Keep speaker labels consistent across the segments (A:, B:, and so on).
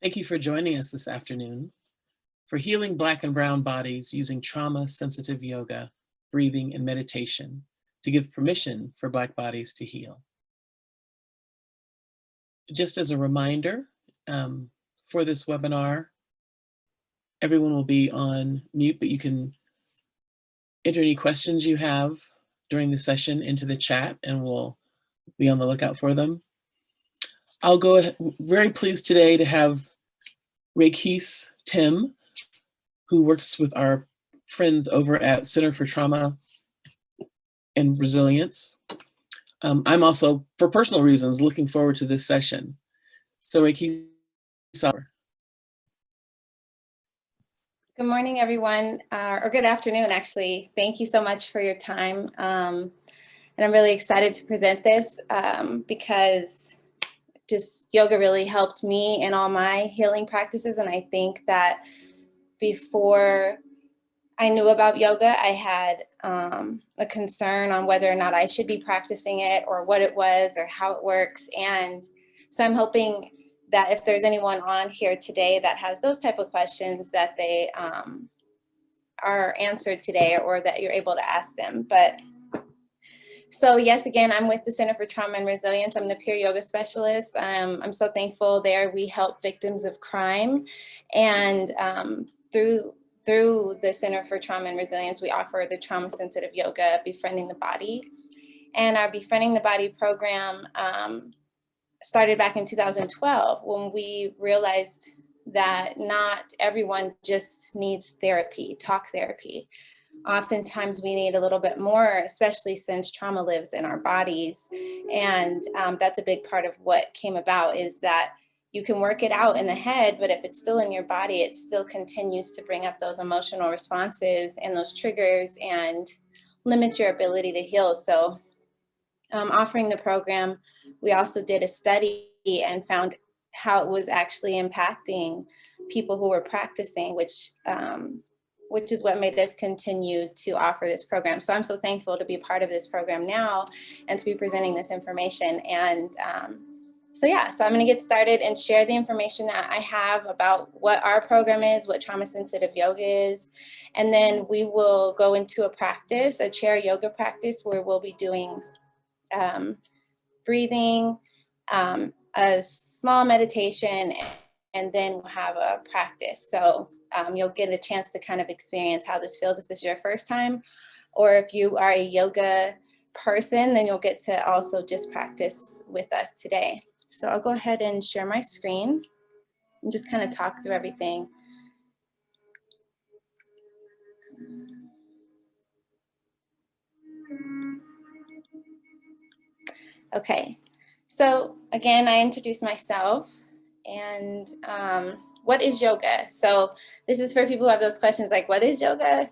A: Thank you for joining us this afternoon for healing Black and Brown bodies using trauma-sensitive yoga, breathing, and meditation to give permission for Black bodies to heal. Just as a reminder, for this webinar, everyone will be on mute, but you can enter any questions you have during the session into the chat and we'll be on the lookout for them. I'll go ahead, very pleased today to have Raikeis Timm, who works with our friends over at Center for Trauma and Resilience. I'm also, for personal reasons, looking forward to this session. So Raikeis.
B: Good morning, everyone, or good afternoon, actually. Thank you so much for your time. And I'm really excited to present this because just yoga really helped me in all my healing practices. And I think that before I knew about yoga, I had a concern on whether or not I should be practicing it or what it was or how it works. And so I'm hoping that if there's anyone on here today that has those type of questions, that they are answered today or that you're able to ask them. But so yes, again, I'm with the Center for Trauma and Resilience. I'm the peer yoga specialist. I'm so thankful there. We help victims of crime. And through the Center for Trauma and Resilience, we offer the trauma-sensitive yoga, Befriending the Body. And our Befriending the Body program started back in 2012 when we realized that not everyone just needs therapy, talk therapy. Oftentimes we need a little bit more, especially since trauma lives in our bodies. And that's a big part of what came about, is that you can work it out in the head, but if it's still in your body, it still continues to bring up those emotional responses and those triggers and limit your ability to heal. So offering the program, we also did a study and found how it was actually impacting people who were practicing, which is what made us continue to offer this program. So I'm so thankful to be part of this program now and to be presenting this information. And so I'm gonna get started and share the information that I have about what our program is, what trauma-sensitive yoga is, and then we will go into a practice, a chair yoga practice, where we'll be doing breathing, a small meditation, and then we'll have a practice. So you'll get a chance to kind of experience how this feels if this is your first time, or if you are a yoga person, then you'll get to also just practice with us today. So I'll go ahead and share my screen and just kind of talk through everything. Okay, so again, I introduced myself, and what is yoga? So this is for people who have those questions like, what is yoga?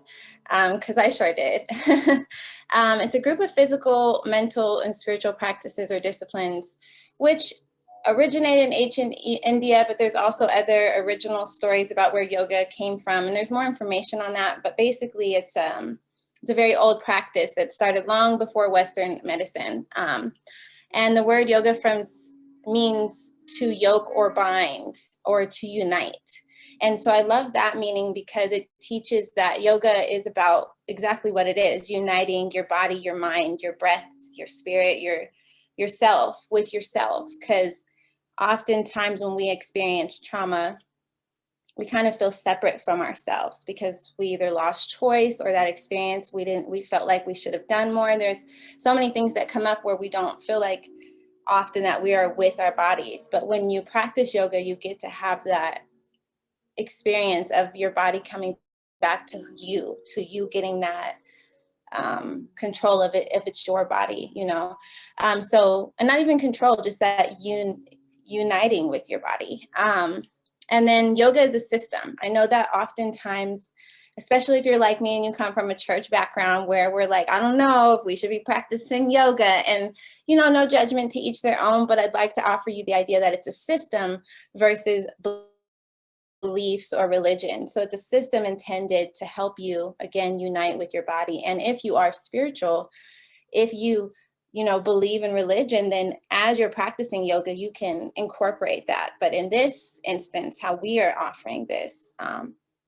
B: Because I sure did. It's a group of physical, mental, and spiritual practices or disciplines, which originated in ancient India, but there's also other original stories about where yoga came from, and there's more information on that, but basically it's a very old practice that started long before Western medicine. And the word yoga means to yoke or bind or to unite. And so I love that meaning because it teaches that yoga is about exactly what it is, uniting your body, your mind, your breath, your spirit, yourself with yourself. Because oftentimes when we experience trauma, we kind of feel separate from ourselves because we either lost choice or that experience we felt like we should have done more. And there's so many things that come up where we don't feel like often that we are with our bodies. But when you practice yoga, you get to have that experience of your body coming back to you getting that control of it if it's your body, you know. So, and not even control, just that uniting with your body. And then yoga is a system. I know that oftentimes, especially if you're like me and you come from a church background where we're like, I don't know if we should be practicing yoga, and, you know, no judgment to each their own, but I'd like to offer you the idea that it's a system versus beliefs or religion. So it's a system intended to help you, again, unite with your body. And if you are spiritual, if you believe in religion, then as you're practicing yoga, you can incorporate that. But in this instance, how we are offering this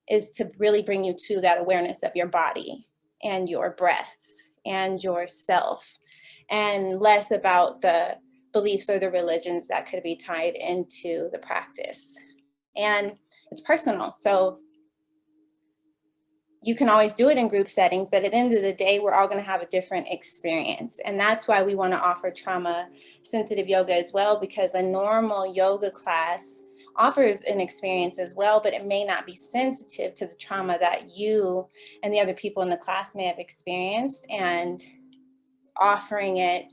B: is to really bring you to that awareness of your body and your breath and yourself, and less about the beliefs or the religions that could be tied into the practice. And it's personal. So you can always do it in group settings, but at the end of the day, we're all going to have a different experience. And that's why we want to offer trauma sensitive yoga as well, because a normal yoga class offers an experience as well, but it may not be sensitive to the trauma that you and the other people in the class may have experienced, and offering it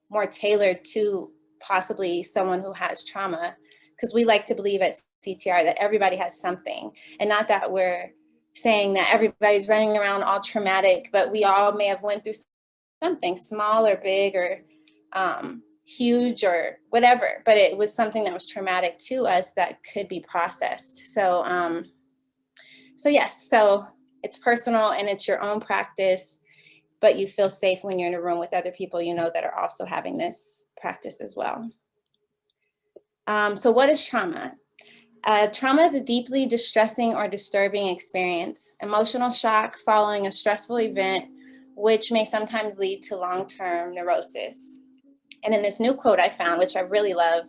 B: more tailored to possibly someone who has trauma. Because we like to believe at CTR that everybody has something, and not that we're saying that everybody's running around all traumatic, but we all may have went through something small or big or huge or whatever, but it was something that was traumatic to us that could be processed. So yes, so it's personal and it's your own practice, but you feel safe when you're in a room with other people that are also having this practice as well. So what is trauma? Trauma is a deeply distressing or disturbing experience, emotional shock following a stressful event, which may sometimes lead to long-term neurosis. And in this new quote I found, which I really love,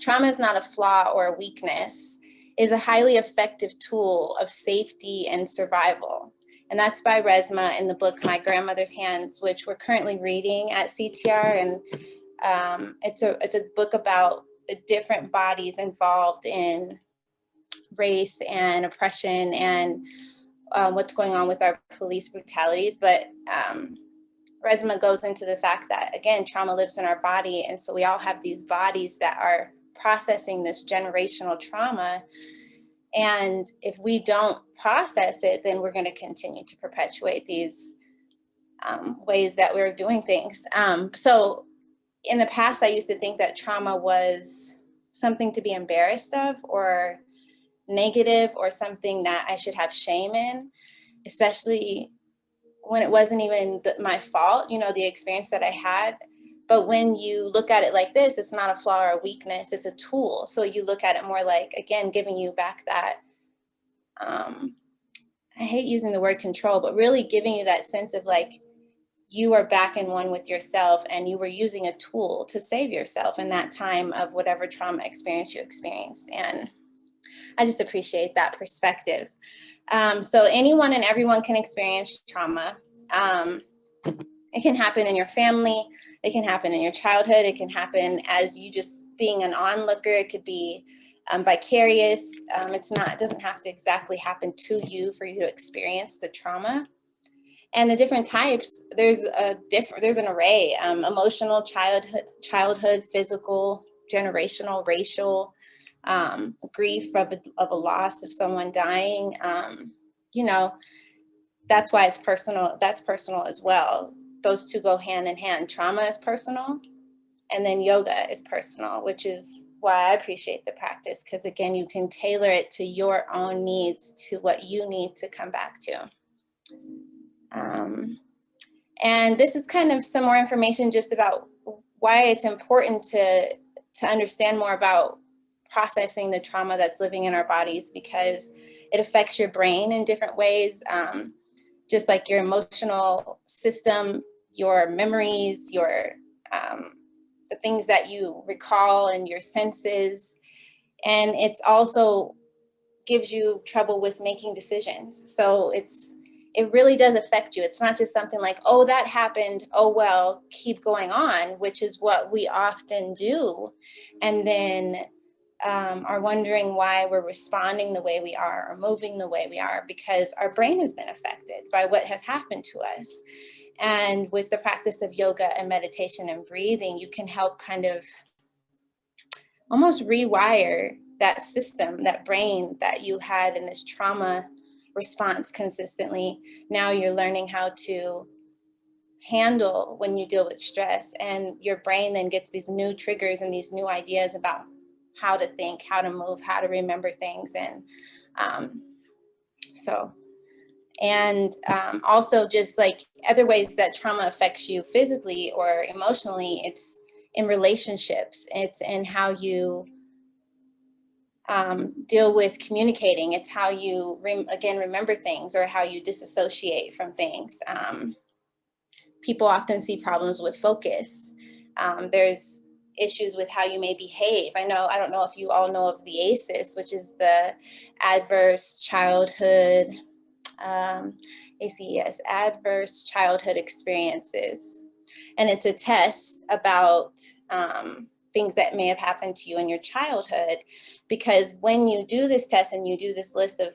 B: trauma is not a flaw or a weakness, it is a highly effective tool of safety and survival. And that's by Resmaa in the book, My Grandmother's Hands, which we're currently reading at CTR. And it's a book about the different bodies involved in race and oppression and what's going on with our police brutalities. But Resmaa goes into the fact that, again, trauma lives in our body. And so we all have these bodies that are processing this generational trauma. And if we don't process it, then we're going to continue to perpetuate these ways that we're doing things. So in the past, I used to think that trauma was something to be embarrassed of or negative or something that I should have shame in, especially when it wasn't even my fault, the experience that I had. But when you look at it like this, it's not a flaw or a weakness, it's a tool. So you look at it more like, again, giving you back that, I hate using the word control, but really giving you that sense of like, you are back in one with yourself and you were using a tool to save yourself in that time of whatever trauma experience you experienced. And I just appreciate that perspective. So anyone and everyone can experience trauma. It can happen in your family. It can happen in your childhood. It can happen as you just being an onlooker. It could be vicarious. It doesn't have to exactly happen to you for you to experience the trauma. And the different types, there's an array: emotional, childhood, physical, generational, racial, grief of a loss of someone dying. That's why it's personal. That's personal as well. Those two go hand in hand. Trauma is personal, and then yoga is personal, which is why I appreciate the practice, because again, you can tailor it to your own needs, to what you need to come back to. And this is kind of some more information just about why it's important to understand more about processing the trauma that's living in our bodies, because it affects your brain in different ways, just like your emotional system, your memories, your the things that you recall and your senses. And it's also gives you trouble with making decisions. So it really does affect you. It's not just something like, oh, that happened, oh, well, keep going on, which is what we often do. And then are wondering why we're responding the way we are or moving the way we are, because our brain has been affected by what has happened to us. And with the practice of yoga and meditation and breathing, you can help kind of almost rewire that system, that brain that you had in this trauma response consistently. Now you're learning how to handle when you deal with stress, and your brain then gets these new triggers and these new ideas about how to think, how to move, how to remember things. And so And also just like other ways that trauma affects you physically or emotionally, it's in relationships, it's in how you deal with communicating, it's how you again remember things or how you disassociate from things. People often see problems with focus. There's issues with how you may behave. I don't know if you all know of the ACEs, which is the Adverse Childhood, ACES, Adverse Childhood Experiences. And it's a test about things that may have happened to you in your childhood. Because when you do this test and you do this list of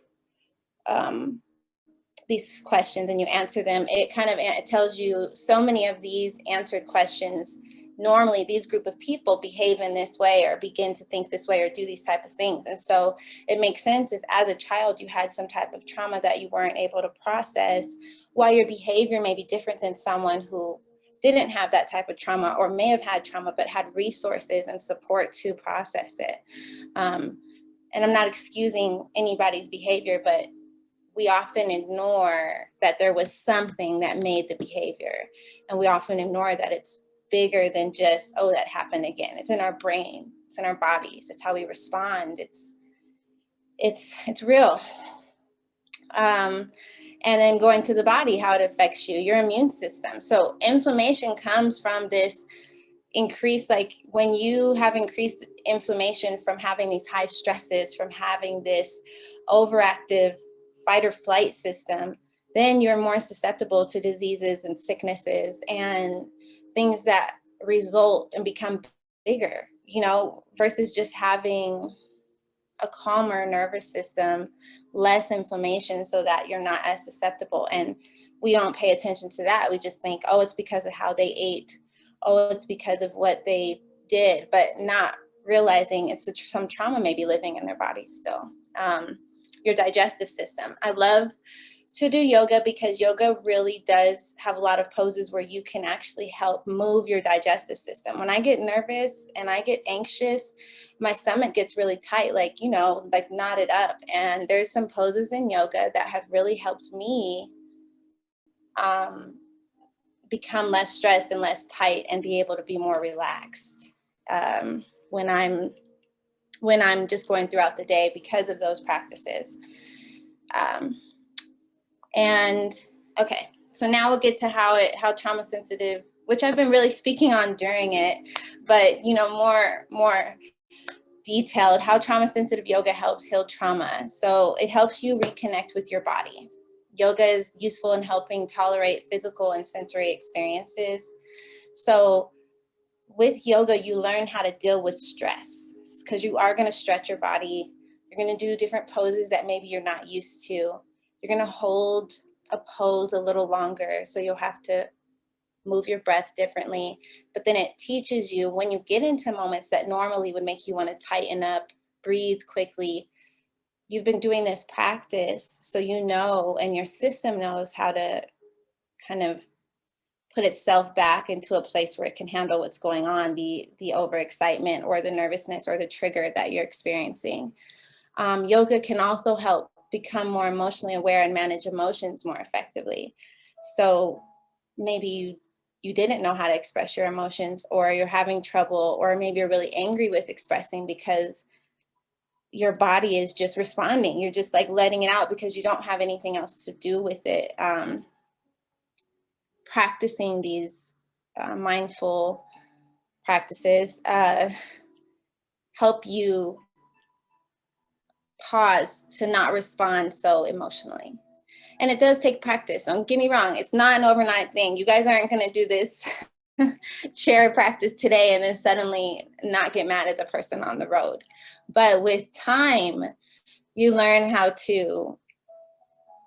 B: these questions and you answer them, it tells you so many of these answered questions. Normally, these group of people behave in this way or begin to think this way or do these type of things. And so it makes sense if as a child you had some type of trauma that you weren't able to process, why your behavior may be different than someone who didn't have that type of trauma or may have had trauma but had resources and support to process it. And I'm not excusing anybody's behavior, but we often ignore that there was something that made the behavior. And we often ignore that it's bigger than just, oh, that happened again. It's in our brain, it's in our bodies, it's how we respond. It's real. And then going to the body, how it affects you, your immune system. So inflammation comes from this increase, like when you have increased inflammation from having these high stresses, from having this overactive fight or flight system, then you're more susceptible to diseases and sicknesses and things that result and become bigger, versus just having a calmer nervous system, less inflammation, so that you're not as susceptible. And we don't pay attention to that. We just think, oh, it's because of how they ate. Oh, it's because of what they did, but not realizing it's some trauma may be living in their body still. Your digestive system. I love to do yoga because yoga really does have a lot of poses where you can actually help move your digestive system. When I get nervous and I get anxious, my stomach gets really tight, like knotted up. And there's some poses in yoga that have really helped me become less stressed and less tight and be able to be more relaxed when I'm just going throughout the day because of those practices. And okay, so now we'll get to how trauma sensitive, which I've been really speaking on during it, but more detailed, how trauma sensitive yoga helps heal trauma. So it helps you reconnect with your body. Yoga is useful in helping tolerate physical and sensory experiences. So with yoga, you learn how to deal with stress because you are going to stretch your body. You're going to do different poses that maybe you're not used to. You're going to hold a pose a little longer, so you'll have to move your breath differently. But then it teaches you when you get into moments that normally would make you want to tighten up, breathe quickly. You've been doing this practice, so and your system knows how to kind of put itself back into a place where it can handle what's going on, the overexcitement or the nervousness or the trigger that you're experiencing. Yoga can also help become more emotionally aware and manage emotions more effectively. So maybe you didn't know how to express your emotions, or you're having trouble, or maybe you're really angry with expressing because your body is just responding. You're just like letting it out because you don't have anything else to do with it. Practicing these mindful practices help you pause to not respond so emotionally. And it does take practice. Don't get me wrong. It's not an overnight thing. You guys aren't going to do this chair practice today and then suddenly not get mad at the person on the road. But with time, you learn how to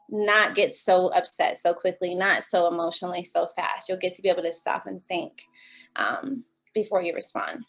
B: not get so upset so quickly, not so emotionally so fast. You'll get to be able to stop and think before you respond.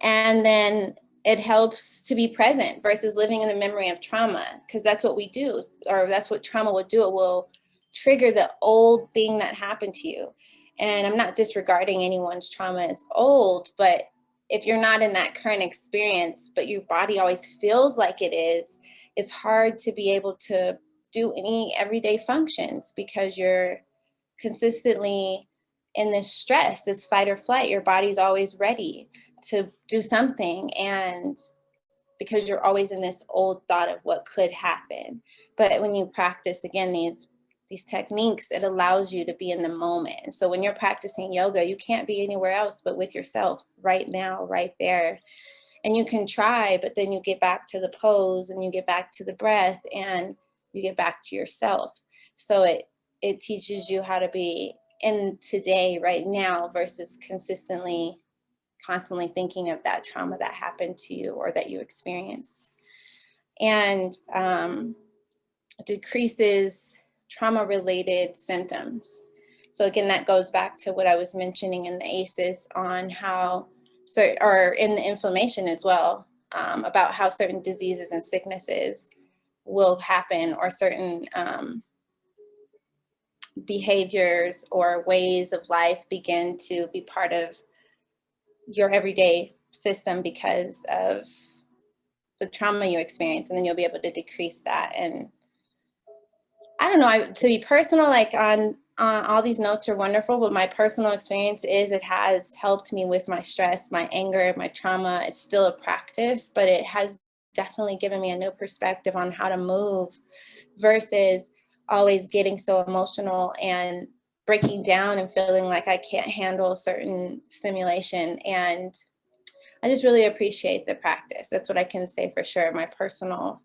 B: And then it helps to be present versus living in the memory of trauma, because that's what we do, or that's what trauma will do. It will trigger the old thing that happened to you. And I'm not disregarding anyone's trauma as old, but if you're not in that current experience, but your body always feels like it is, it's hard to be able to do any everyday functions because you're consistently in this stress, this fight or flight. Your body's always ready to do something, and because you're always in this old thought of what could happen. But when you practice again these techniques, it allows you to be in the moment. And so when you're practicing yoga, you can't be anywhere else but with yourself right now, right there. And you can try, but then you get back to the pose and you get back to the breath and you get back to yourself. So it teaches you how to be in today, right now, versus constantly thinking of that trauma that happened to you or that you experienced. And decreases trauma-related symptoms. So again, that goes back to what I was mentioning in the ACEs on how, or in the inflammation as well, about how certain diseases and sicknesses will happen, or certain behaviors or ways of life begin to be part of your everyday system because of the trauma you experience, and then you'll be able to decrease that. And I don't know, to be personal, like on all these notes are wonderful, but my personal experience is it has helped me with my stress, my anger, my trauma. It's still a practice, but it has definitely given me a new perspective on how to move versus always getting so emotional and breaking down and feeling like I can't handle certain stimulation. And I just really appreciate the practice. That's what I can say for sure, my personal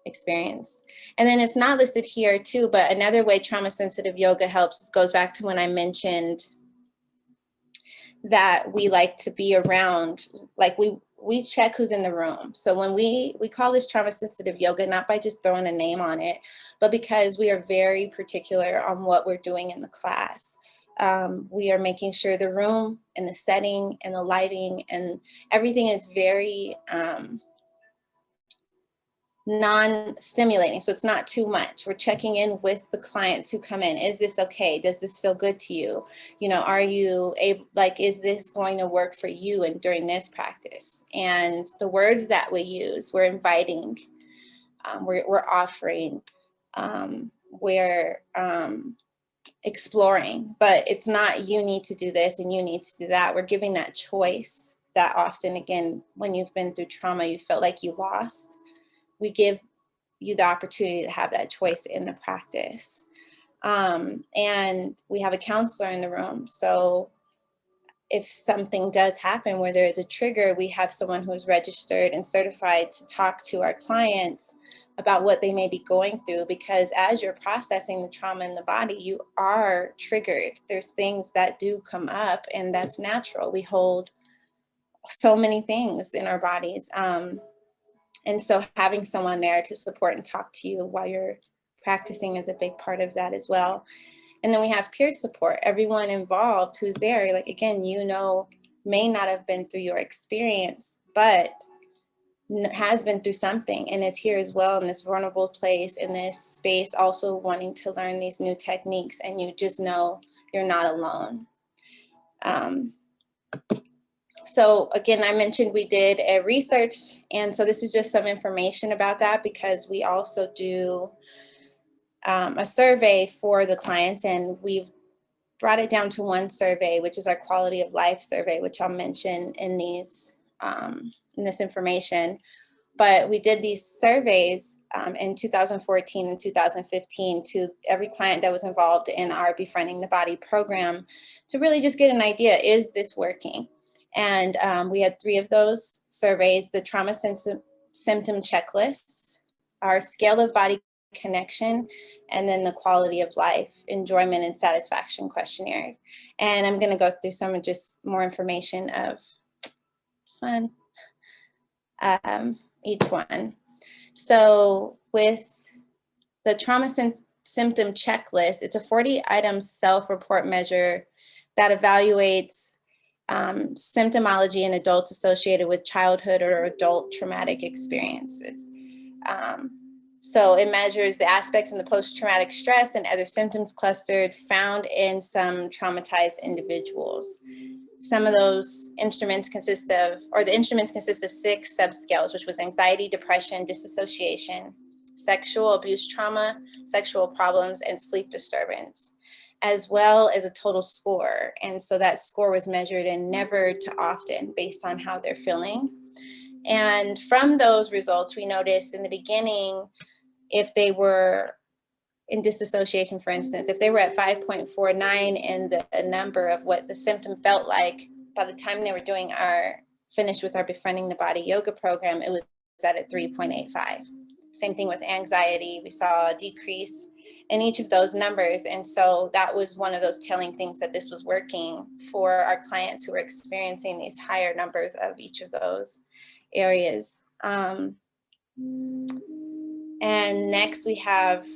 B: experience. And then it's not listed here too, but another way trauma sensitive yoga helps goes back to when I mentioned that we like to be around, like we check who's in the room. So when we call this trauma sensitive yoga, not by just throwing a name on it, but because we are very particular on what we're doing in the class. We are making sure the room and the setting and the lighting and everything is very non-stimulating. So it's not too much. We're checking in with the clients who come in. Is this okay? Does this feel good to you? You know, are you able, like, is this going to work for you and during this practice? And the words that we use, we're inviting, we're offering, we're exploring, but it's not you need to do this and you need to do that. We're giving that choice that often, again, when you've been through trauma, you felt like you lost. We give you the opportunity to have that choice in the practice. And we have a counselor in the room. So if something does happen where there is a trigger, we have someone who is registered and certified to talk to our clients about what they may be going through, because as you're processing the trauma in the body, you are triggered. There's things that do come up, and that's natural. We hold so many things in our bodies. And so having someone there to support and talk to you while you're practicing is a big part of that as well. And then we have peer support, everyone involved who's there. Like, again, you know, may not have been through your experience, but has been through something and is here as well in this vulnerable place, in this space, also wanting to learn these new techniques. And you just know you're not alone. So again, I mentioned we did a research, and so this is just some information about that, because we also do a survey for the clients, and we've brought it down to one survey, which is our quality of life survey, which I'll mention in these in this information. But we did these surveys in 2014 and 2015 to every client that was involved in our Befriending the Body program, to really just get an idea, is this working? And we had 3 of those surveys: the trauma symptom checklists, our scale of body connection, and then the quality of life, enjoyment, and satisfaction questionnaires. And I'm going to go through some just more information of fun, each one. So with the trauma symptom checklist, it's a 40-item self-report measure that evaluates symptomology in adults associated with childhood or adult traumatic experiences. So it measures the aspects in the post-traumatic stress and other symptoms clustered found in some traumatized individuals. Some of those instruments consist of, or the instruments consist of 6 subscales, which was anxiety, depression, dissociation, sexual abuse trauma, sexual problems, and sleep disturbance, as well as a total score. And so that score was measured in never to often based on how they're feeling. And from those results, we noticed in the beginning, if they were in disassociation, for instance, if they were at 5.49 and the number of what the symptom felt like, by the time they were doing finished with our Befriending the Body yoga program, it was at a 3.85. Same thing with anxiety. We saw a decrease in each of those numbers. And so that was one of those telling things that this was working for our clients who were experiencing these higher numbers of each of those areas. And next we have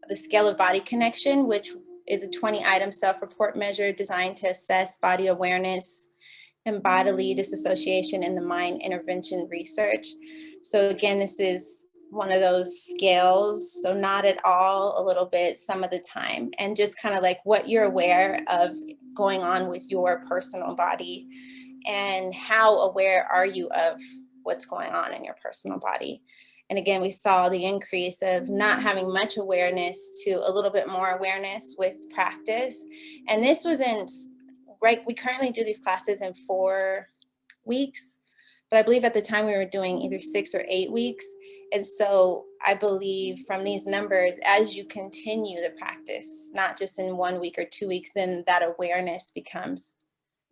B: the scale of body connection, which is a 20-item self-report measure designed to assess body awareness and bodily disassociation in the mind intervention research. So again, this is one of those scales. So not at all, a little bit, some of the time, and just kind of like what you're aware of going on with your personal body and how aware are you of what's going on in your personal body. And again, we saw the increase of not having much awareness to a little bit more awareness with practice. And this was right, we currently do these classes in 4 weeks, but I believe at the time we were doing either 6 or 8 weeks. And so I believe from these numbers, as you continue the practice, not just in 1 week or 2 weeks, then that awareness becomes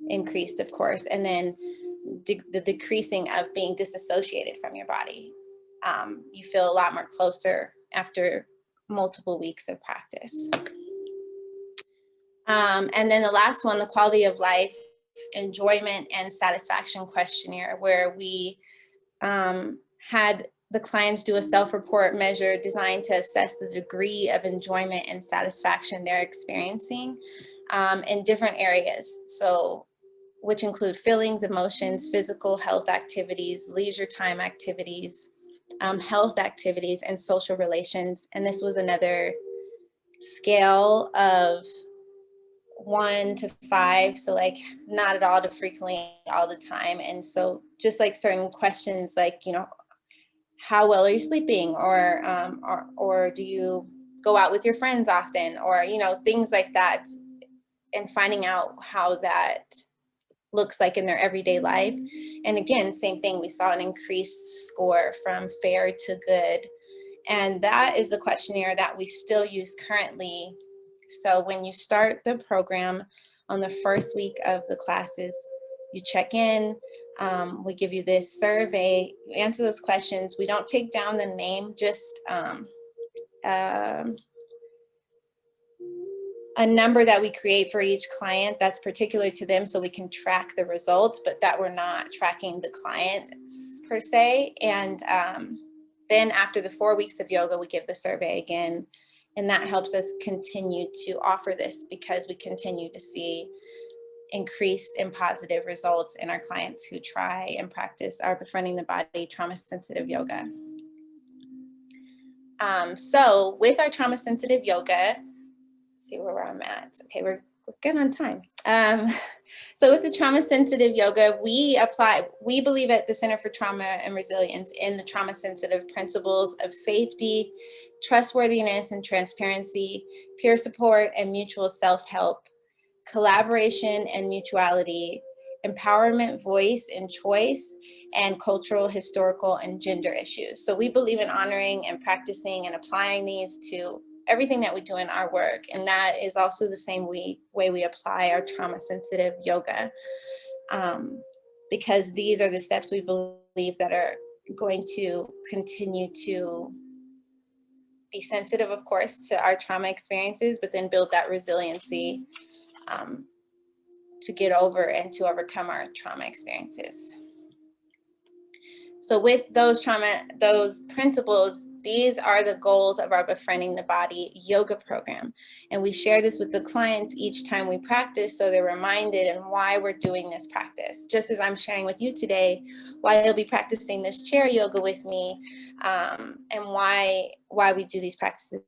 B: increased, of course, and then the decreasing of being disassociated from your body. You feel a lot more closer after multiple weeks of practice. And then the last one, the quality of life, enjoyment, and satisfaction questionnaire, where we had the clients do a self-report measure designed to assess the degree of enjoyment and satisfaction they're experiencing in different areas. So, which include feelings, emotions, physical health activities, leisure time activities, health activities, and social relations. And this was another scale of 1 to 5, so like not at all to frequently, all the time. And so just like certain questions like, you know, how well are you sleeping, or do you go out with your friends often, or, you know, things like that, and finding out how that looks like in their everyday life. And again, same thing, we saw an increased score from fair to good. And that is the questionnaire that we still use currently. So when you start the program on the first week of the classes, you check in, we give you this survey, you answer those questions. We don't take down the name, just a number that we create for each client that's particular to them, so we can track the results, but that we're not tracking the clients per se. And then after the 4 weeks of yoga, we give the survey again, and that helps us continue to offer this because we continue to see increased and positive results in our clients who try and practice our Befriending the Body trauma-sensitive yoga. So with our trauma-sensitive yoga, see where I'm at. Okay, we're good on time. So with the trauma-sensitive yoga, we believe at the Center for Trauma and Resilience in the trauma-sensitive principles of safety, trustworthiness and transparency, peer support and mutual self-help, collaboration and mutuality, empowerment, voice and choice, and cultural, historical, and gender issues. So we believe in honoring and practicing and applying these to everything that we do in our work. And that is also the same way we apply our trauma-sensitive yoga, because these are the steps we believe that are going to continue to be sensitive, of course, to our trauma experiences, but then build that resiliency to get over and to overcome our trauma experiences. So with those principles, these are the goals of our Befriending the Body yoga program. And we share this with the clients each time we practice, so they're reminded and why we're doing this practice. Just as I'm sharing with you today, why you'll be practicing this chair yoga with me, and why we do these practices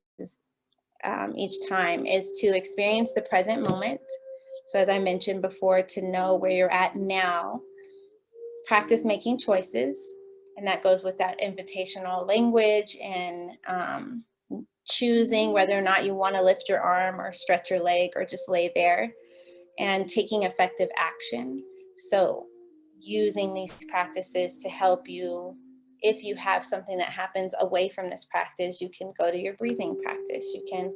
B: each time is to experience the present moment. So as I mentioned before, to know where you're at now, practice making choices, And that goes with that invitational language and choosing whether or not you want to lift your arm or stretch your leg or just lay there, and taking effective action. So using these practices to help you, if you have something that happens away from this practice, you can go to your breathing practice, you can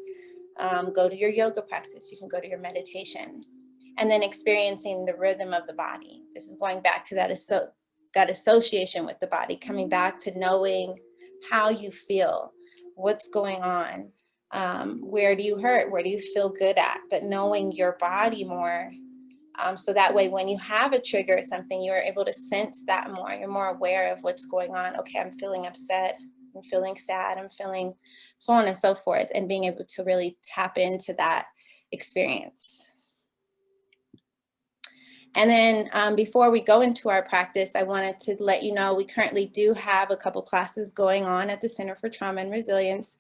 B: go to your yoga practice, you can go to your meditation, and then experiencing the rhythm of the body. This is going back to that association with the body, coming back to knowing how you feel, what's going on, where do you hurt, where do you feel good at, but knowing your body more. So that way, when you have a trigger or something, you're able to sense that more. You're more aware of what's going on. Okay, I'm feeling upset, I'm feeling sad, I'm feeling so on and so forth, and being able to really tap into that experience. And then before we go into our practice, I wanted to let you know we currently do have a couple classes going on at the Center for Trauma and Resilience.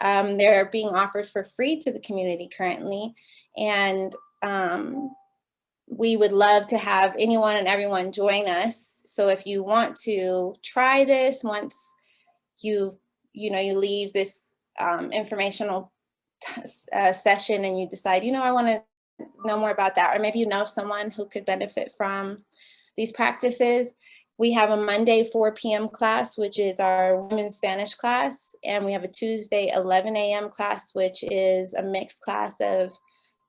B: They're being offered for free to the community currently. And we would love to have anyone and everyone join us. So if you want to try this, once you leave this informational session and you decide, I want to know more about that, or maybe you know someone who could benefit from these practices, we have a Monday 4 p.m. class, which is our women's Spanish class, and we have a Tuesday 11 a.m. class, which is a mixed class of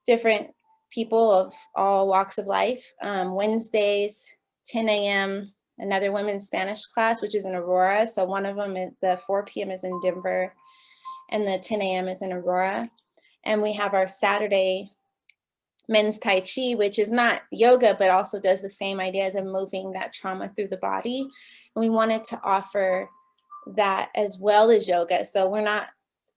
B: different people of all walks of life. Wednesdays 10 a.m. another women's Spanish class, which is in Aurora. So one of them is the 4 p.m. is in Denver, and the 10 a.m. is in Aurora. And we have our Saturday men's Tai Chi, which is not yoga, but also does the same ideas of moving that trauma through the body. And we wanted to offer that as well as yoga. So we're not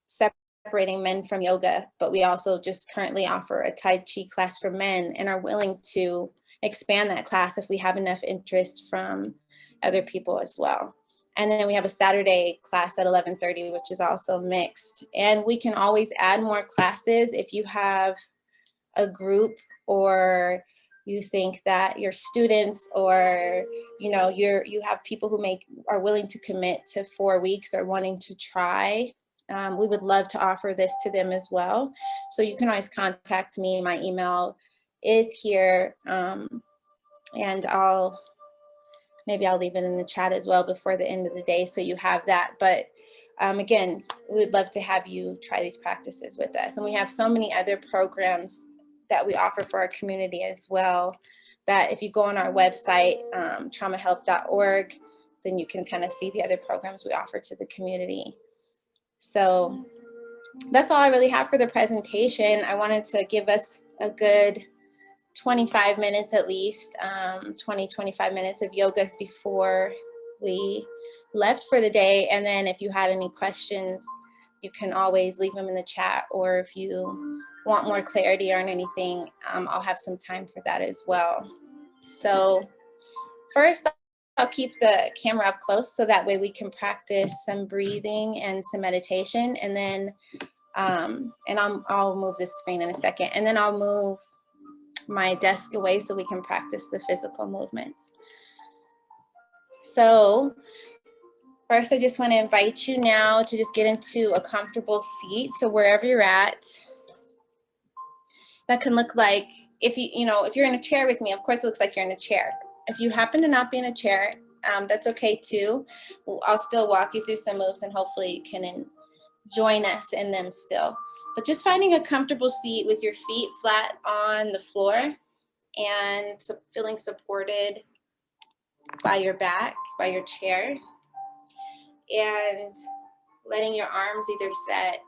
B: separating men from yoga, but we also just currently offer a Tai Chi class for men and are willing to expand that class if we have enough interest from other people as well. And then we have a Saturday class at 11:30, which is also mixed. And we can always add more classes if you have a group, or you think that your students, or you have people who are willing to commit to 4 weeks or wanting to try. We would love to offer this to them as well. So you can always contact me. My email is here, and maybe I'll leave it in the chat as well before the end of the day, so you have that. But again, we would love to have you try these practices with us. And we have so many other programs that we offer for our community as well, that if you go on our website, traumahealth.org, then you can kind of see the other programs we offer to the community. So that's all I really have for the presentation. I wanted to give us a good 25 minutes at least, 25 minutes of yoga before we left for the day. And then if you had any questions, you can always leave them in the chat, or if you want more clarity on anything, I'll have some time for that as well. So first, I'll keep the camera up close so that way we can practice some breathing and some meditation. And then, I'll move this screen in a second, and then I'll move my desk away so we can practice the physical movements. So first, I just want to invite you now to just get into a comfortable seat. So wherever you're at, that can look like, if you're in a chair with me, of course it looks like you're in a chair. If you happen to not be in a chair, that's okay too. I'll still walk you through some moves, and hopefully you can join us in them still. But just finding a comfortable seat with your feet flat on the floor and feeling supported by your back, by your chair, and letting your arms either set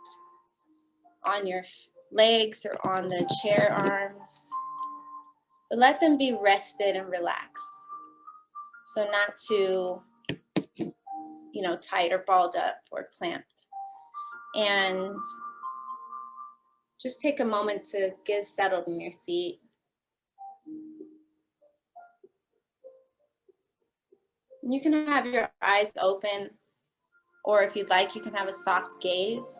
B: on your legs or on the chair arms, but let them be rested and relaxed. So not too, tight or balled up or clamped. And just take a moment to get settled in your seat. You can have your eyes open, or if you'd like, you can have a soft gaze.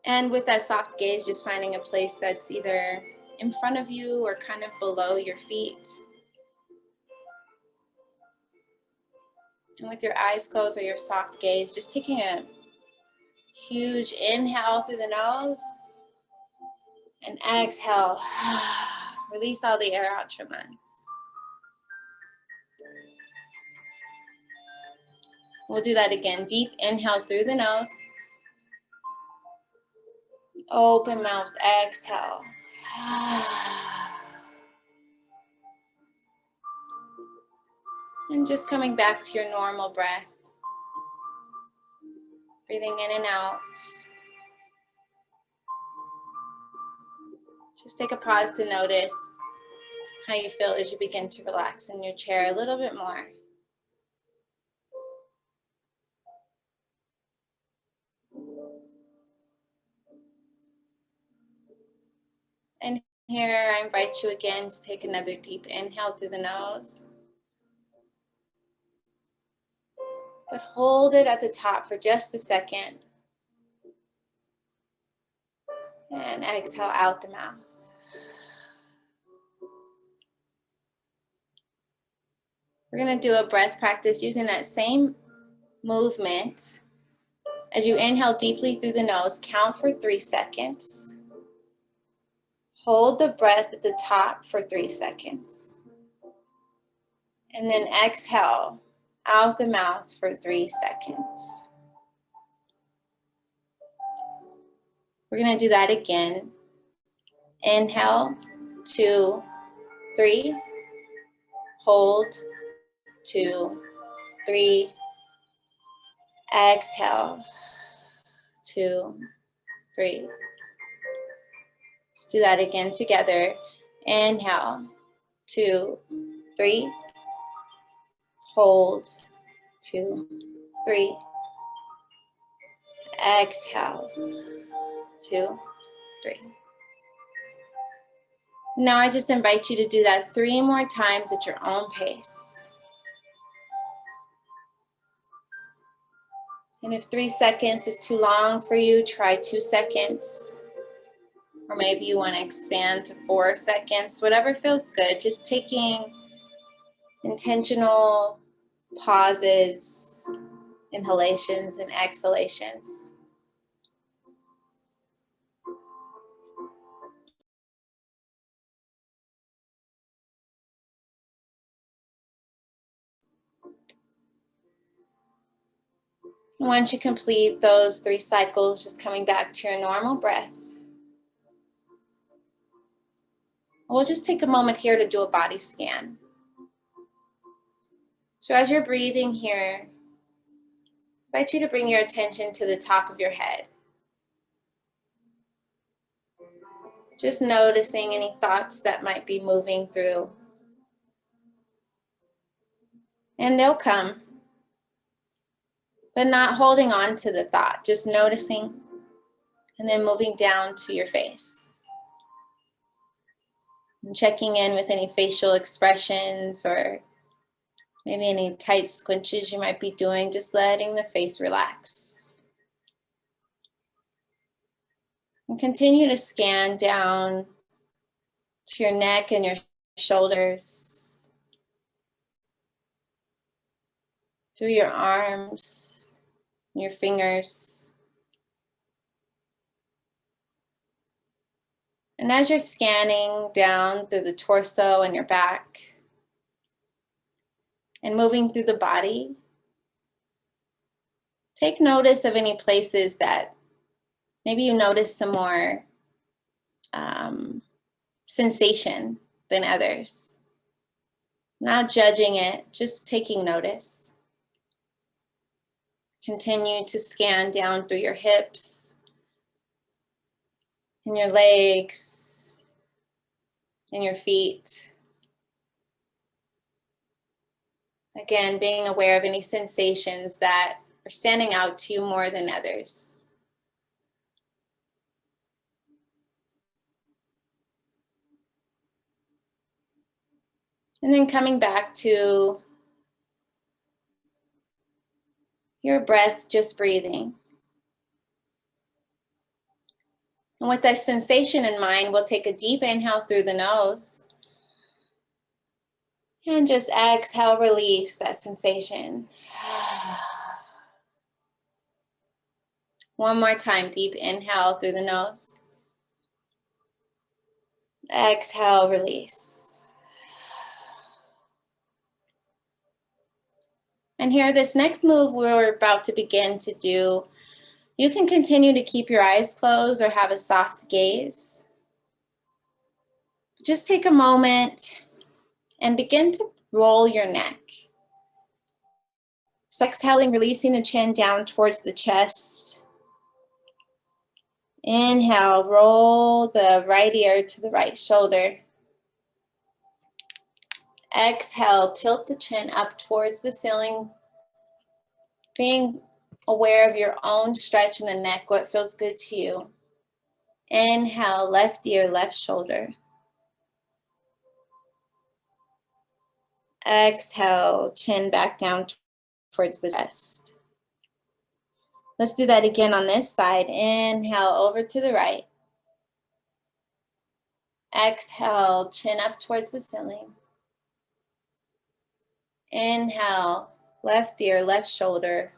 B: And with that soft gaze, just finding a place that's either in front of you or kind of below your feet. And with your eyes closed or your soft gaze, just taking a huge inhale through the nose and exhale. Release all the air out your lungs. We'll do that again. Deep inhale through the nose. Open mouth, exhale. And just coming back to your normal breath. Breathing in and out. Just take a pause to notice how you feel as you begin to relax in your chair a little bit more. And here I invite you again to take another deep inhale through the nose. But hold it at the top for just a second. And exhale out the mouth. We're going to do a breath practice using that same movement. As you inhale deeply through the nose, count for 3 seconds. Hold the breath at the top for 3 seconds. And then exhale out the mouth for 3 seconds. We're going to do that again. Inhale, 2, 3. Hold, 2, 3. Exhale, 2, 3. Let's do that again together. Inhale, 2, 3. Hold, 2, 3. Exhale, 2, 3. Now I just invite you to do that 3 more times at your own pace. And if 3 seconds is too long for you, try 2 seconds. Or maybe you want to expand to 4 seconds, whatever feels good. Just taking intentional pauses, inhalations and exhalations. Once you complete those 3 cycles, just coming back to your normal breath. We'll just take a moment here to do a body scan. So as you're breathing here, I invite you to bring your attention to the top of your head. Just noticing any thoughts that might be moving through. And they'll come, but not holding on to the thought, just noticing and then moving down to your face. And checking in with any facial expressions or maybe any tight squinches you might be doing, just letting the face relax. And continue to scan down to your neck and your shoulders, through your arms, your fingers. And as you're scanning down through the torso and your back and moving through the body, take notice of any places that maybe you notice some more sensation than others. Not judging it, just taking notice. Continue to scan down through your hips and your legs and your feet. Again, being aware of any sensations that are standing out to you more than others. And then coming back to your breath, just breathing. And with that sensation in mind, we'll take a deep inhale through the nose. And just exhale, release that sensation. One more time, deep inhale through the nose. Exhale, release. And here, this next move we're about to begin to do, you can continue to keep your eyes closed or have a soft gaze. Just take a moment and begin to roll your neck. So exhaling, releasing the chin down towards the chest. Inhale, roll the right ear to the right shoulder. Exhale, tilt the chin up towards the ceiling, being aware of your own stretch in the neck, what feels good to you. Inhale, left ear, left shoulder. Exhale, chin back down towards the chest. Let's do that again on this side. Inhale, over to the right. Exhale, chin up towards the ceiling. Inhale, left ear, left shoulder.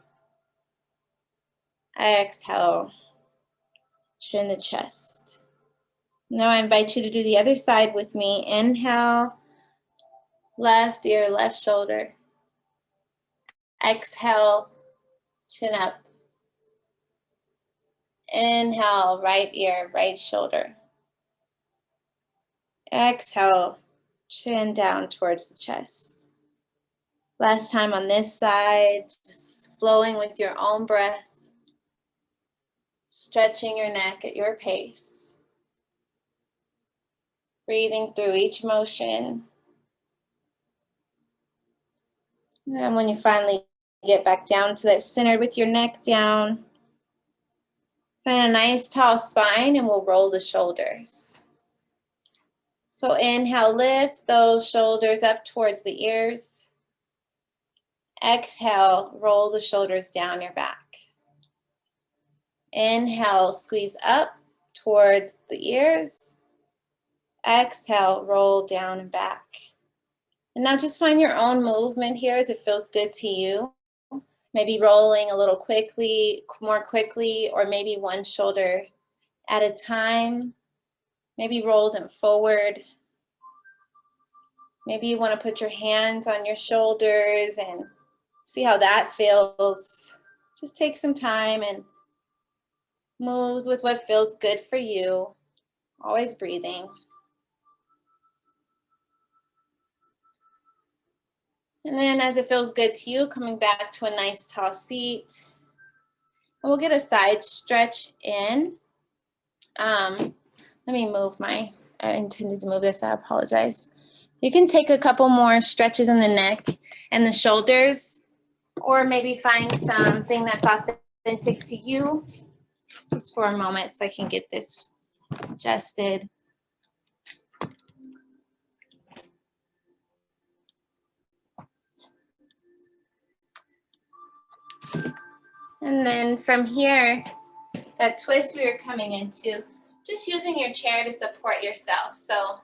B: Exhale, chin the chest. Now I invite you to do the other side with me. Inhale, left ear, left shoulder. Exhale, chin up. Inhale, right ear, right shoulder. Exhale, chin down towards the chest. Last time on this side, just flowing with your own breath, stretching your neck at your pace. Breathing through each motion. And when you finally get back down to that center with your neck down, find a nice tall spine and we'll roll the shoulders. So inhale, lift those shoulders up towards the ears. Exhale, roll the shoulders down your back. Inhale, squeeze up towards the ears. Exhale, roll down and back. And now just find your own movement here as it feels good to you. Maybe rolling a little more quickly, or maybe one shoulder at a time. Maybe roll them forward. Maybe you want to put your hands on your shoulders and see how that feels. Just take some time and move with what feels good for you. Always breathing. And then as it feels good to you, coming back to a nice tall seat. And we'll get a side stretch in. Let me move I intended to move this, I apologize. You can take a couple more stretches in the neck and the shoulders, or maybe find something that's authentic to you. Just for a moment so I can get this adjusted. And then from here, that twist we were coming into, just using your chair to support yourself. So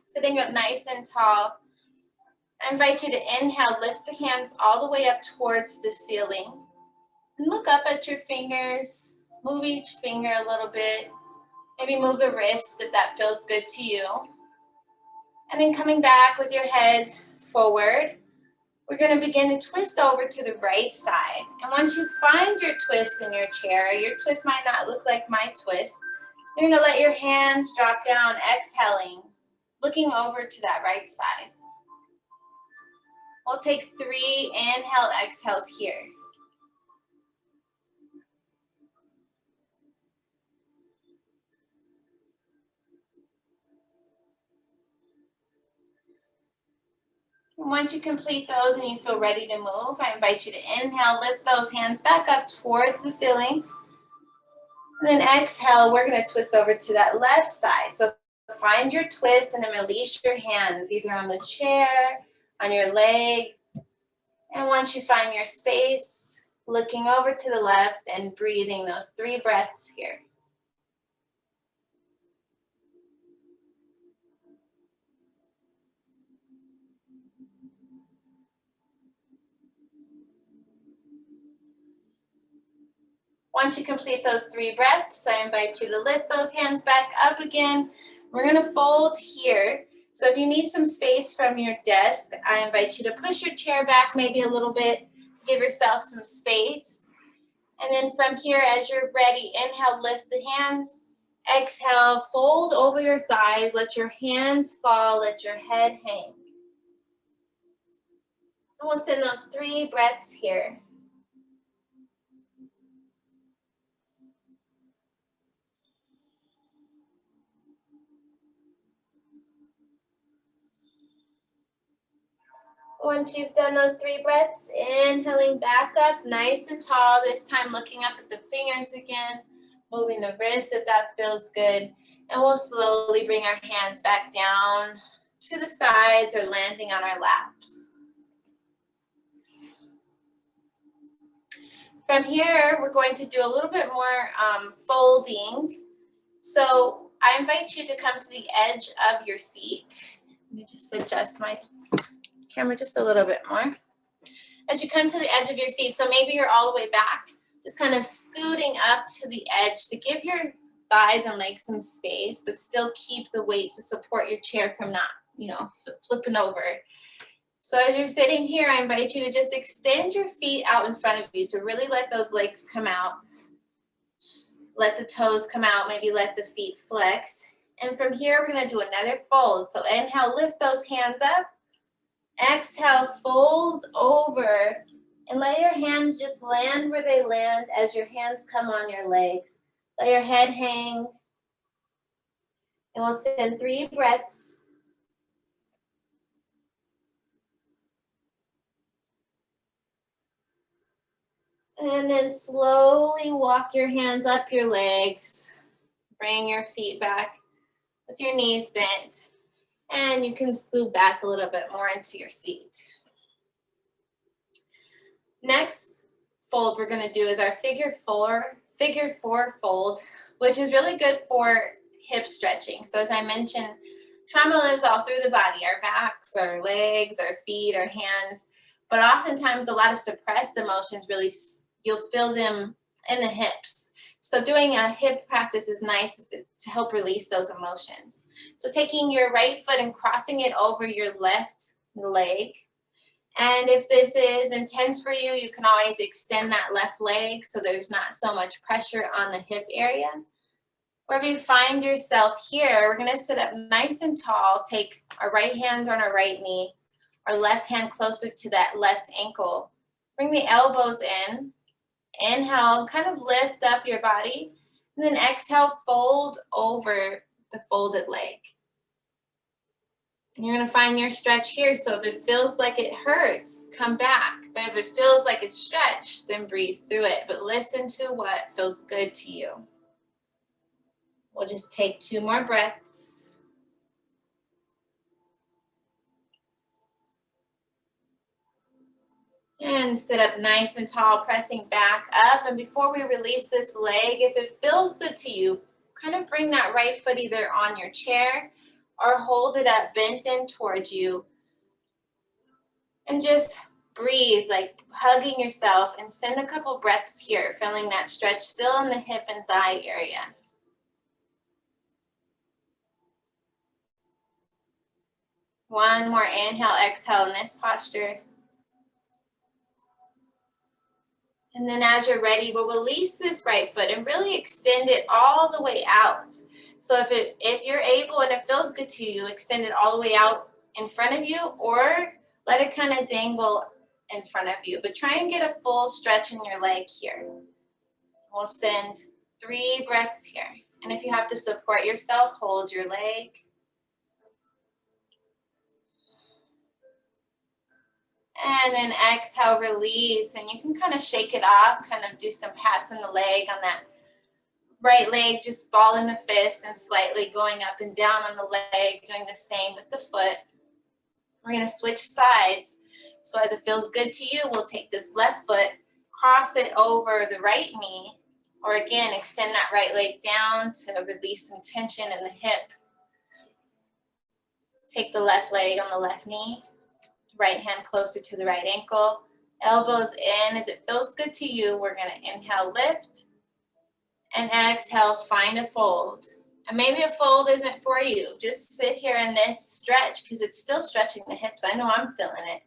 B: sitting up nice and tall. I invite you to inhale, lift the hands all the way up towards the ceiling. And look up at your fingers. Move each finger a little bit. Maybe move the wrist if that feels good to you. And then coming back with your head forward, we're going to begin to twist over to the right side. And once you find your twist in your chair, your twist might not look like my twist. You're going to let your hands drop down, exhaling, looking over to that right side. We'll take 3 inhale, exhales here. And once you complete those and you feel ready to move, I invite you to inhale, lift those hands back up towards the ceiling. And then exhale, we're going to twist over to that left side. So find your twist and then release your hands, either on the chair, on your leg. And once you find your space, looking over to the left and breathing those 3 breaths here. Once you complete those 3 breaths, I invite you to lift those hands back up again. We're going to fold here. So if you need some space from your desk, I invite you to push your chair back maybe a little bit to give yourself some space. And then from here, as you're ready, inhale, lift the hands. Exhale, fold over your thighs. Let your hands fall. Let your head hang. And we'll send those 3 breaths here. Once you've done those 3 breaths, inhaling back up nice and tall, this time looking up at the fingers again, moving the wrist if that feels good. And we'll slowly bring our hands back down to the sides or landing on our laps. From here, we're going to do a little bit more folding. So I invite you to come to the edge of your seat. Let me just adjust my camera just a little bit more. As you come to the edge of your seat, so maybe you're all the way back, just kind of scooting up to the edge to give your thighs and legs some space, but still keep the weight to support your chair from not, flipping over. So as you're sitting here, I invite you to just extend your feet out in front of you. So really let those legs come out. Let the toes come out, maybe let the feet flex. And from here, we're gonna do another fold. So inhale, lift those hands up. Exhale, fold over. And let your hands just land where they land as your hands come on your legs. Let your head hang. And we'll send 3 breaths. And then slowly walk your hands up your legs. Bring your feet back with your knees bent. And you can scoot back a little bit more into your seat. Next fold we're going to do is our figure four fold, which is really good for hip stretching. So as I mentioned, trauma lives all through the body, our backs, our legs, our feet, our hands. But oftentimes a lot of suppressed emotions really, you'll feel them in the hips. So doing a hip practice is nice to help release those emotions. So taking your right foot and crossing it over your left leg. And if this is intense for you, you can always extend that left leg so there's not so much pressure on the hip area. Wherever you find yourself here, we're gonna sit up nice and tall, take our right hand on our right knee, our left hand closer to that left ankle. Bring the elbows in. Inhale, kind of lift up your body. And then exhale, fold over the folded leg. And you're going to find your stretch here. So if it feels like it hurts, come back. But if it feels like it's stretched, then breathe through it. But listen to what feels good to you. We'll just take 2 more breaths. And sit up nice and tall, pressing back up. And before we release this leg, if it feels good to you, kind of bring that right foot either on your chair or hold it up, bent in towards you. And just breathe, like hugging yourself, and send a couple breaths here, feeling that stretch still in the hip and thigh area. One more inhale, exhale in this posture. And then as you're ready, we'll release this right foot and really extend it all the way out. So if you're able and it feels good to you, extend it all the way out in front of you, or let it kind of dangle in front of you. But try and get a full stretch in your leg here. We'll send 3 breaths here. And if you have to support yourself, hold your leg. And then exhale, release. And you can kind of shake it off, kind of do some pats on the leg on that right leg, just ball in the fist and slightly going up and down on the leg, doing the same with the foot. We're going to switch sides. So as it feels good to you, we'll take this left foot, cross it over the right knee, or again, extend that right leg down to release some tension in the hip. Take the left leg on the left knee, Right hand closer to the right ankle. Elbows in. As it feels good to you, we're going to inhale, lift, and exhale, find a fold. And maybe a fold isn't for you. Just sit here in this stretch because it's still stretching the hips. I know I'm feeling it.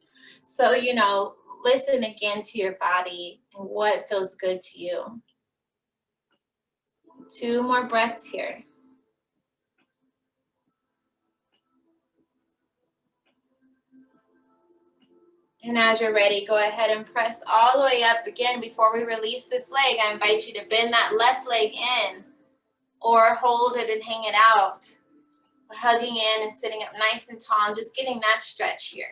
B: So, listen again to your body and what feels good to you. 2 more breaths here. And as you're ready, go ahead and press all the way up. Again, before we release this leg, I invite you to bend that left leg in or hold it and hang it out. Hugging in and sitting up nice and tall and just getting that stretch here.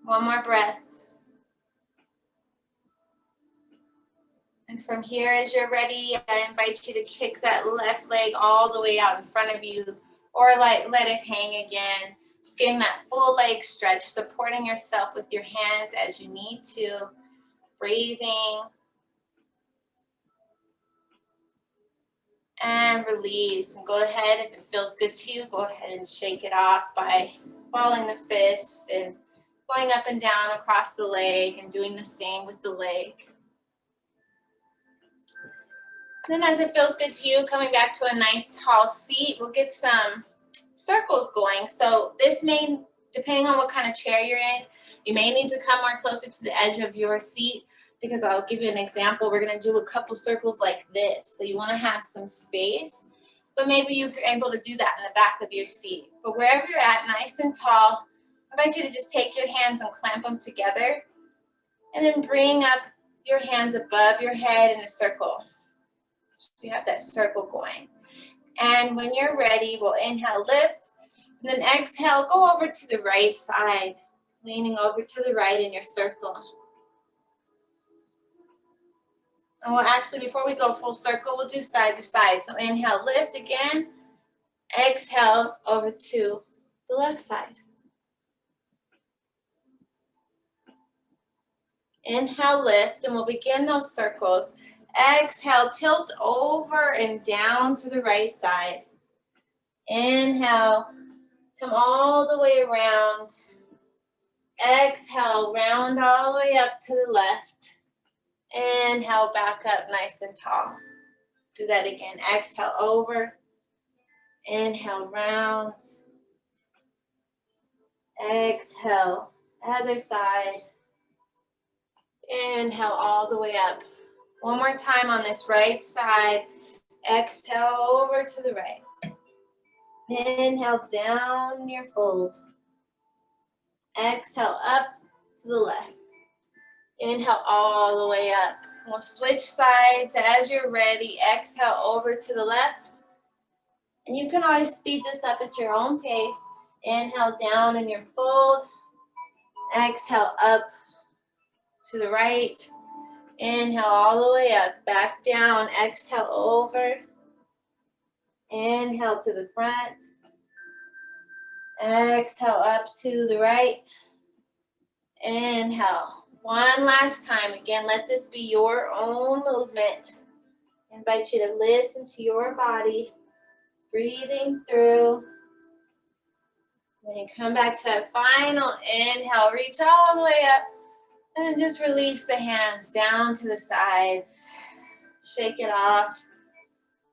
B: One more breath. And from here, as you're ready, I invite you to kick that left leg all the way out in front of you or let it hang again. Just getting that full leg stretch, supporting yourself with your hands as you need to. Breathing. And release. And go ahead, if it feels good to you, go ahead and shake it off by balling the fists and going up and down across the leg and doing the same with the leg. Then as it feels good to you, coming back to a nice tall seat, we'll get some circles going. So this may, depending on what kind of chair you're in, you may need to come more closer to the edge of your seat because I'll give you an example. We're going to do a couple circles like this. So you want to have some space, but maybe you're able to do that in the back of your seat. But wherever you're at, nice and tall, I invite you to just take your hands and clamp them together and then bring up your hands above your head in a circle. You have that circle going. And when you're ready, we'll inhale, lift, and then exhale, go over to the right side, leaning over to the right in your circle. And we'll actually, before we go full circle, we'll do side to side. So inhale, lift again, exhale over to the left side. Inhale, lift, and we'll begin those circles. Exhale, tilt over and down to the right side. Inhale, come all the way around. Exhale, round all the way up to the left. Inhale, back up nice and tall. Do that again. Exhale, over. Inhale, round. Exhale, other side. Inhale, all the way up. One more time on this right side. Exhale, over to the right. Inhale, down your fold. Exhale, up to the left. Inhale all the way up. We'll switch sides as you're ready. Exhale over to the left. And you can always speed this up at your own pace. Inhale down in your fold. Exhale up to the right. Inhale all the way up. Back down. Exhale over. Inhale to the front. Exhale up to the right. Inhale. One last time. Again, let this be your own movement. I invite you to listen to your body. Breathing through. When you come back to that final inhale, reach all the way up. And then just release the hands down to the sides. Shake it off.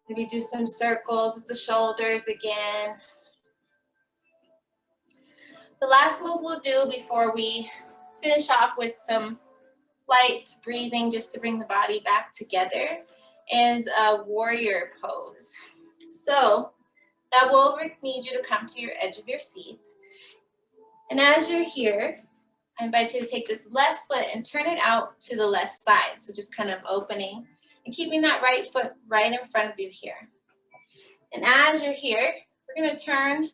B: Maybe do some circles with the shoulders again. The last move we'll do before we finish off with some light breathing just to bring the body back together is a warrior pose. So that will need you to come to your edge of your seat. And as you're here, I invite you to take this left foot and turn it out to the left side. So just kind of opening and keeping that right foot right in front of you here. And as you're here, we're going to turn,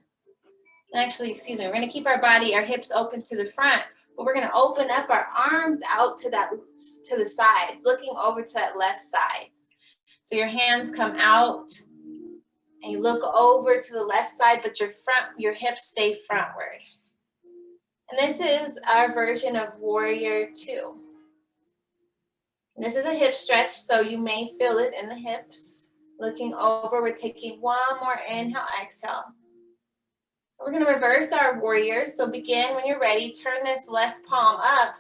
B: we're going to keep our body, our hips open to the front, but we're going to open up our arms out to the sides, looking over to that left side. So your hands come out and you look over to the left side, but your hips stay frontward. And this is our version of Warrior 2. And this is a hip stretch, so you may feel it in the hips. Looking over, we're taking one more inhale, exhale. We're going to reverse our warrior. So begin when you're ready. Turn this left palm up.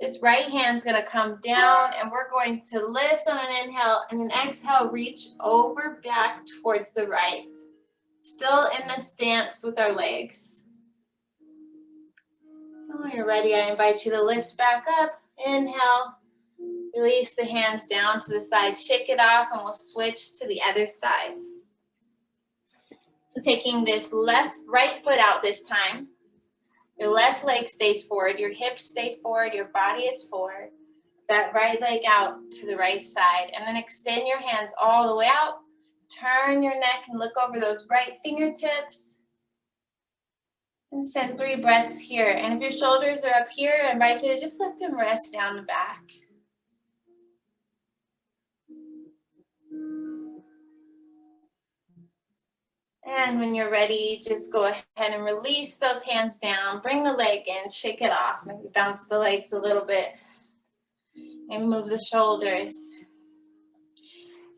B: This right hand's going to come down, and we're going to lift on an inhale, and then exhale, reach over back towards the right. Still in the stance with our legs. When you're ready, I invite you to lift back up. Inhale. Release the hands down to the side. Shake it off, and we'll switch to the other side. So taking this right foot out this time. Your left leg stays forward. Your hips stay forward. Your body is forward. That right leg out to the right side. And then extend your hands all the way out. Turn your neck and look over those right fingertips. And send 3 breaths here. And if your shoulders are up here, I invite you to just let them rest down the back. And when you're ready, just go ahead and release those hands down. Bring the leg in, shake it off. Maybe bounce the legs a little bit. And move the shoulders.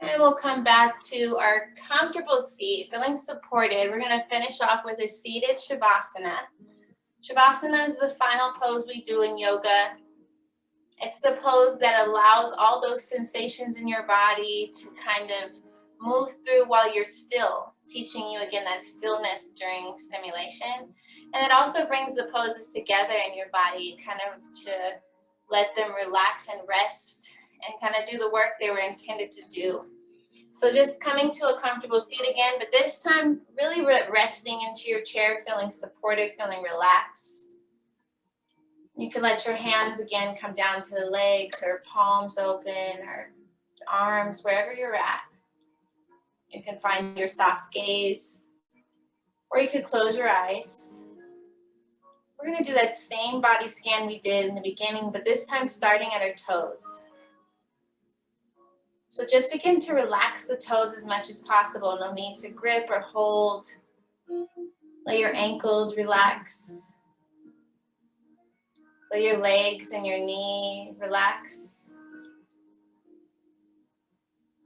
B: And we'll come back to our comfortable seat, feeling supported. We're going to finish off with a seated Shavasana. Shavasana is the final pose we do in yoga. It's the pose that allows all those sensations in your body to kind of move through while you're still, teaching you again that stillness during stimulation. And it also brings the poses together in your body, kind of to let them relax and rest and kind of do the work they were intended to do. So just coming to a comfortable seat again, but this time really resting into your chair, feeling supported, feeling relaxed. You can let your hands again come down to the legs or palms open or arms, wherever you're at. You can find your soft gaze, or you could close your eyes. We're going to do that same body scan we did in the beginning, but this time starting at our toes. So just begin to relax the toes as much as possible. No need to grip or hold. Let your ankles relax. Let your legs and your knee relax.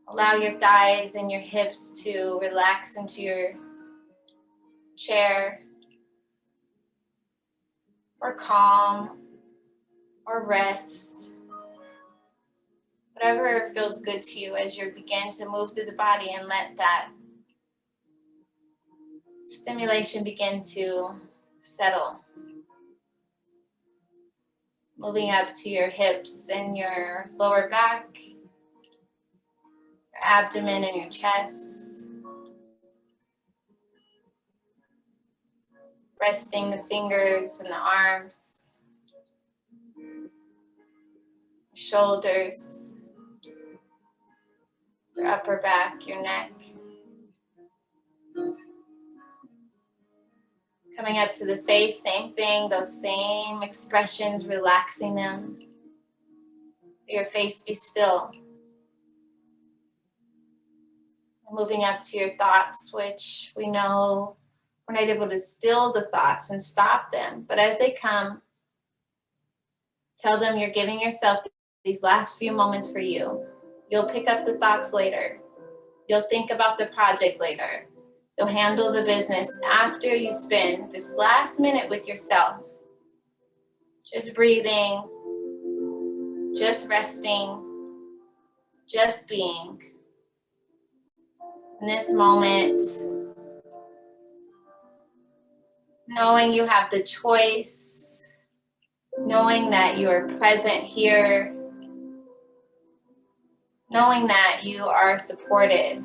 B: Allow your thighs and your hips to relax into your chair, or calm, or rest. Whatever feels good to you as you begin to move through the body and let that stimulation begin to settle. Moving up to your hips and your lower back, your abdomen and your chest. Resting the fingers and the arms, shoulders, your upper back, your neck. Coming up to the face, same thing, those same expressions, relaxing them. Your face be still. Moving up to your thoughts, which we know we're not able to still the thoughts and stop them. But as they come, tell them you're giving yourself these last few moments for you. You'll pick up the thoughts later. You'll think about the project later. You'll handle the business after you spend this last minute with yourself. Just breathing, just resting, just being. In this moment, knowing you have the choice, knowing that you are present here, knowing that you are supported.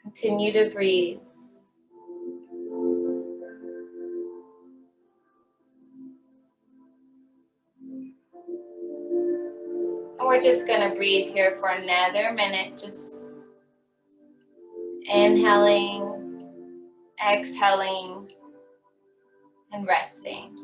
B: Continue to breathe. And we're just going to breathe here for another minute, just inhaling, exhaling, and resting.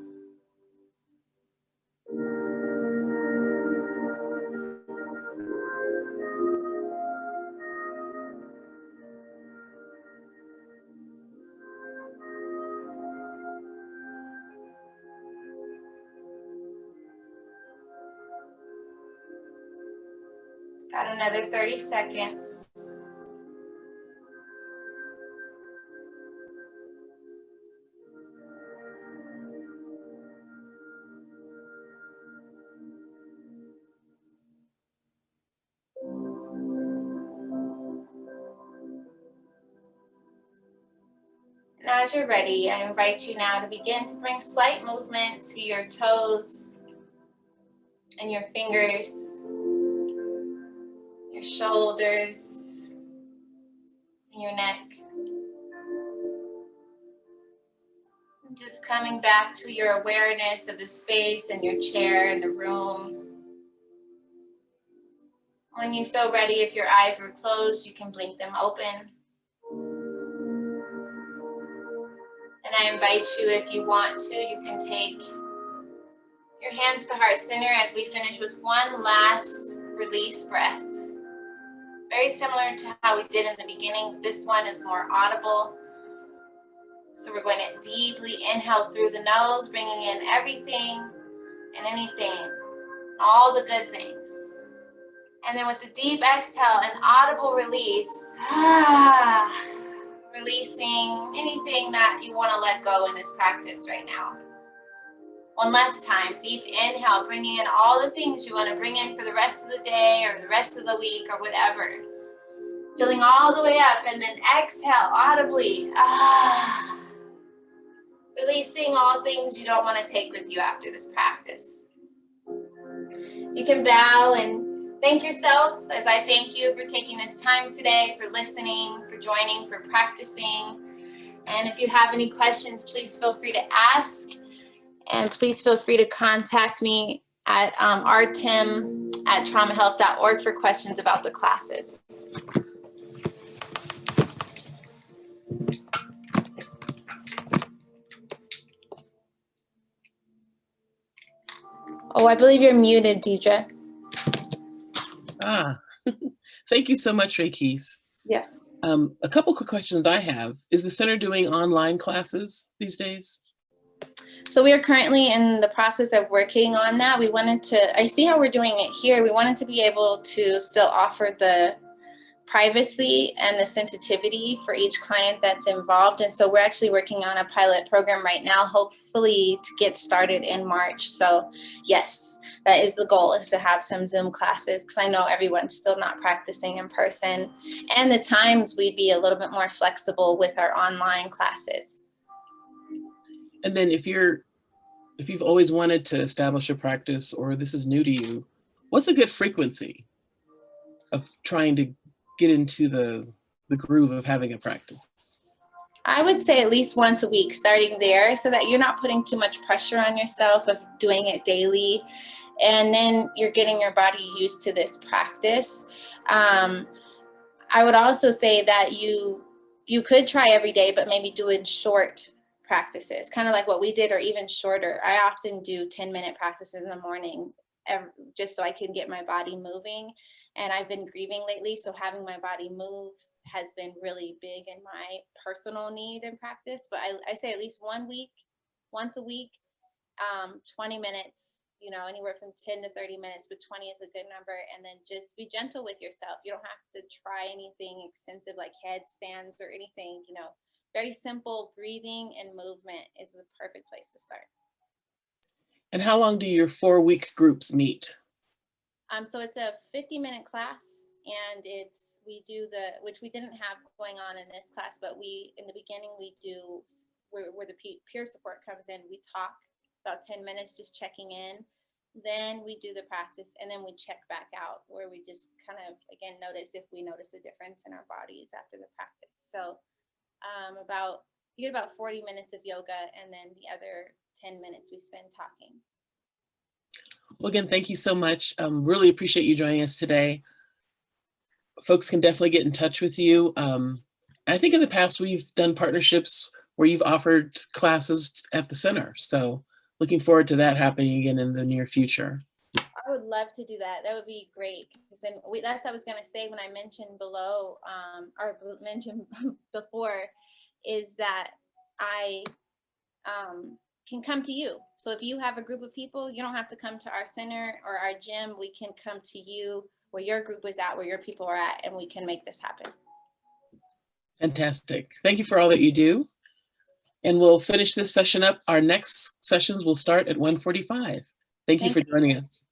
B: Got another 30 seconds. And as you're ready, I invite you now to begin to bring slight movement to your toes and your fingers, your shoulders, and your neck. And just coming back to your awareness of the space and your chair and the room. When you feel ready, if your eyes were closed, you can blink them open. And I invite you, if you want to, you can take your hands to heart center as we finish with one last release breath. Very similar to how we did in the beginning. This one is more audible. So we're going to deeply inhale through the nose, bringing in everything and anything, all the good things. And then with the deep exhale, an audible release, releasing anything that you want to let go in this practice right now. One last time, deep inhale, bringing in all the things you want to bring in for the rest of the day or the rest of the week or whatever. Filling all the way up, and then exhale audibly. Releasing all things you don't want to take with you after this practice. You can bow and thank yourself as I thank you for taking this time today, for listening, for joining, for practicing. And if you have any questions, please feel free to ask. And please feel free to contact me at rtimm@traumahealth.org for questions about the classes. Oh, I believe you're muted, Deidre.
A: Thank you so much, Raikeis.
B: Yes.
A: A couple quick questions I have. Is the center doing online classes these days?
B: So we are currently in the process of working on that. We wanted to, I see how we're doing it here. We wanted to be able to still offer the privacy and the sensitivity for each client that's involved. And so we're actually working on a pilot program right now, hopefully to get started in March. So yes, that is the goal, is to have some Zoom classes, because I know everyone's still not practicing in person. And the times we'd be a little bit more flexible with our online classes.
A: And then if you've always wanted to establish a practice, or this is new to you, what's a good frequency of trying to get into the groove of having a practice?
B: I would say at least once a week, starting there, so that you're not putting too much pressure on yourself of doing it daily. And then you're getting your body used to this practice. I would also say that you could try every day, but maybe do it short practices, kind of like what we did, or even shorter. I often do 10-minute practices in the morning, just so I can get my body moving. And I've been grieving lately, so having my body move has been really big in my personal need and practice. But I say at least once a week, 20 minutes, anywhere from 10 to 30 minutes, but 20 is a good number. And then just be gentle with yourself. You don't have to try anything extensive like headstands or anything, very simple breathing and movement is the perfect place to start.
A: And how long do your 4-week groups meet?
B: So it's a 50-minute class, and we do which we didn't have going on in this class, but in the beginning we do where the peer support comes in. We talk about 10 minutes, just checking in. Then we do the practice, and then we check back out, where we just kind of, again, notice if we notice a difference in our bodies after the practice. So you get about 40 minutes of yoga, and then the other 10 minutes we spend talking.
A: Well, again, thank you so much. Really appreciate you joining us today. Folks can definitely get in touch with you. I think in the past we've done partnerships where you've offered classes at the center. So looking forward to that happening again in the near future.
B: I would love to do that. That would be great. Because then that's what I was going to say when I mentioned below, or mentioned before, is that I can come to you. So if you have a group of people, you don't have to come to our center or our gym. We can come to you where your group is at, where your people are at, and we can make this happen.
A: Fantastic. Thank you for all that you do. And we'll finish this session up. Our next sessions will start at 1:45. Thank you for joining us.